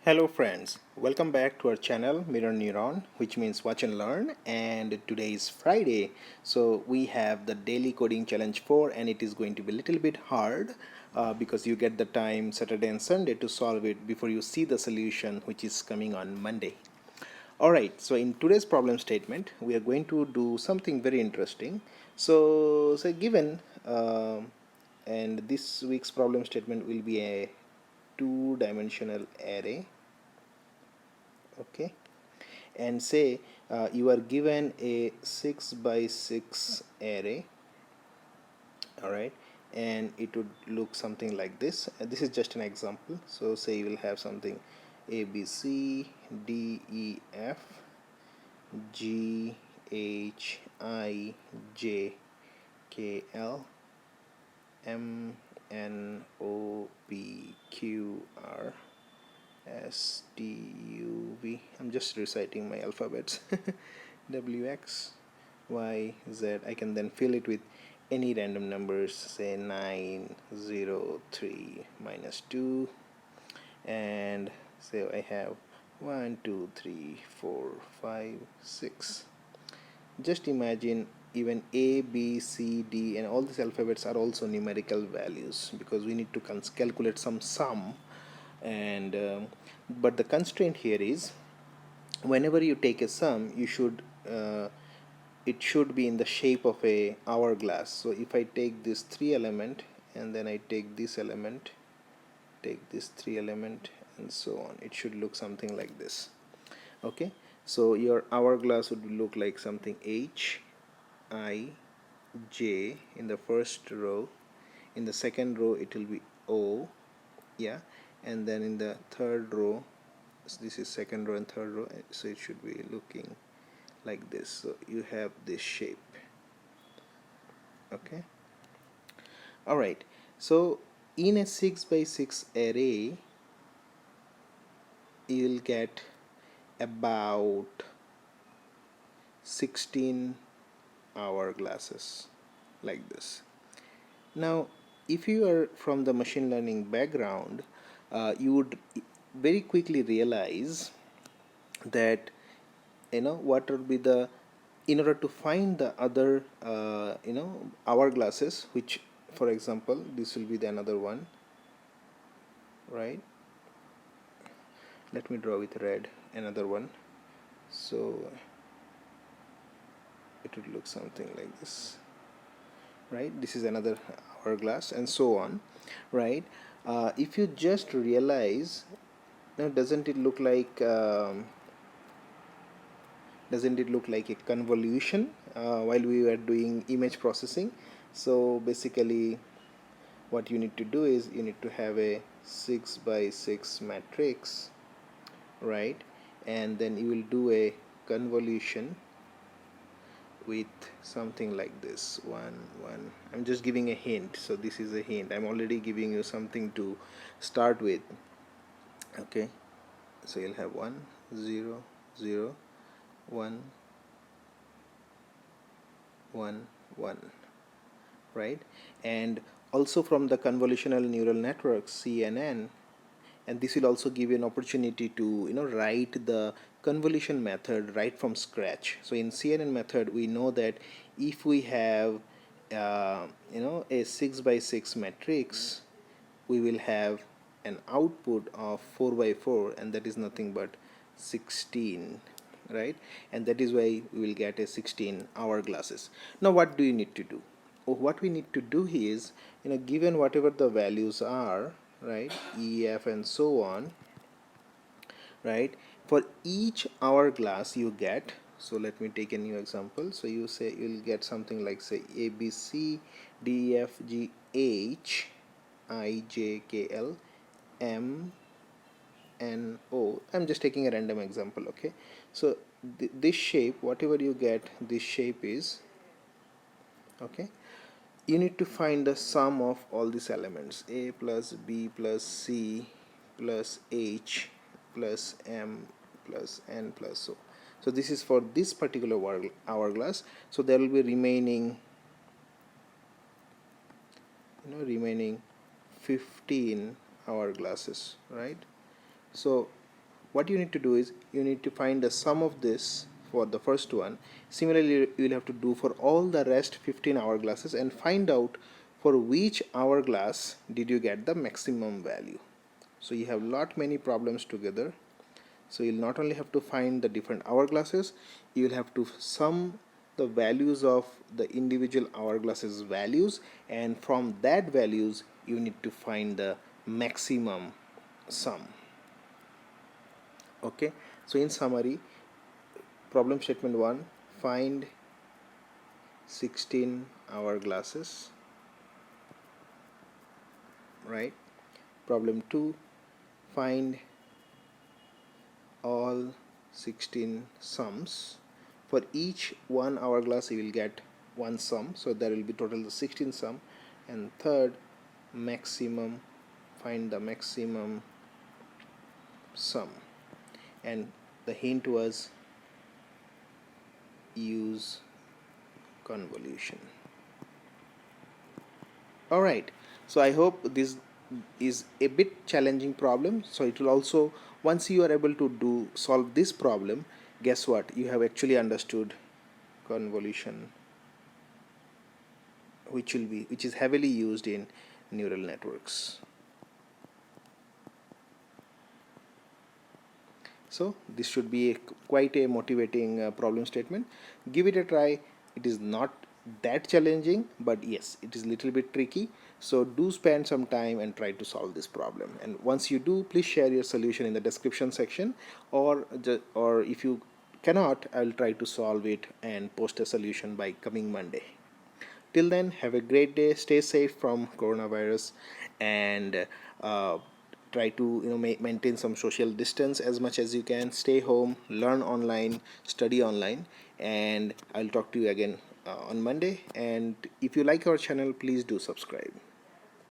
Hello friends, welcome back to our channel Mirror Neuron, which means watch and learn. And today is Friday, so we have the daily coding challenge 4, and it is going to be a little bit hard because you get the time Saturday and Sunday to solve it before you see the solution, which is coming on Monday. Alright, so in today's problem statement we are going to do something very interesting. So say given and this week's problem statement will be a two-dimensional array. Okay, and say you are given a 6 by 6 array. All right, and it would look something like this. This is just an example. So say you will have something a b c d e f g h i j k l m n o p q r S T U V. I'm just reciting my alphabets. W X Y Z. I can then fill it with any random numbers, say 9 0 3 minus 2, and say I have 1 2 3 4 5 6. Just imagine even A, B, C, D, and all these alphabets are also numerical values because we need to calculate some sum. And but the constraint here is whenever you take a sum, you should it should be in the shape of a hourglass. So if I take this 3 element and then I take this element, take this 3 element, and so on, it should look something like this. Okay, so your hourglass would look like something H I J in the first row. In the second row it will be O, yeah, and then in the third row, so this is second row and third row, so it should be looking like this. So you have this shape. Okay, all right, so in a 6 by 6 array you'll get about 16 hourglasses like this. Now if you are from the machine learning background, you would very quickly realize that what would be the, in order to find the other hourglasses, which for example this will be the another one, right? Let me draw with red another one. So it would look something like this, right? This is another hourglass and so on, right? If you just realize, now doesn't it look like a convolution while we were doing image processing? So basically what you need to do is you need to have a 6 by 6 matrix, right? And then you will do a convolution with something like this, 1 1. I'm just giving a hint, so this is a hint. I'm already giving you something to start with. Okay, so you'll have 1 0 0 1 1 1, right? And also from the convolutional neural networks, CNN, and this will also give you an opportunity to write the convolution method right from scratch. So in CNN method we know that if we have a 6 by 6 matrix, we will have an output of 4 by 4, and that is nothing but 16, right? And that is why we will get a 16 hourglasses. Now what do you need to do? What we need to do is, given whatever the values are, right, E, F, and so on, right, for each hourglass you get, so let me take a new example. So you say you'll get something like, say, A, B, C, D, E, F, G, H, I, J, K, L, M, N, O. I'm just taking a random example. Okay, so this shape, whatever you get, this shape is, okay, you need to find the sum of all these elements, A plus B plus C plus H plus M plus N plus O. So this is for this particular hourglass. So there will be remaining 15 hourglasses, right? So what you need to do is you need to find the sum of this for the first one. Similarly, you will have to do for all the rest 15 hourglasses and find out for which hourglass did you get the maximum value. So you have lot many problems together. So you'll not only have to find the different hourglasses, you will have to sum the values of the individual hourglasses values, and from that values you need to find the maximum sum. Okay, so in summary, problem statement 1, find 16 hourglasses, right? Problem 2, find all 16 sums. For each one hourglass you will get one sum, so there will be total 16 sum. And third, maximum, find the maximum sum, and the hint was use convolution. Alright, so I hope this is a bit challenging problem. So it will also, once you are able to solve this problem, guess what, you have actually understood convolution, which is heavily used in neural networks. So this should be quite a motivating problem statement. Give it a try. It is not that challenging, but yes, it is a little bit tricky. So do spend some time and try to solve this problem. And once you do, please share your solution in the description section, or if you cannot, I will try to solve it and post a solution by coming Monday. Till then, have a great day, stay safe from coronavirus, and try to maintain some social distance as much as you can. Stay home, learn online, study online, and I'll talk to you again on Monday. And if you like our channel, please do subscribe.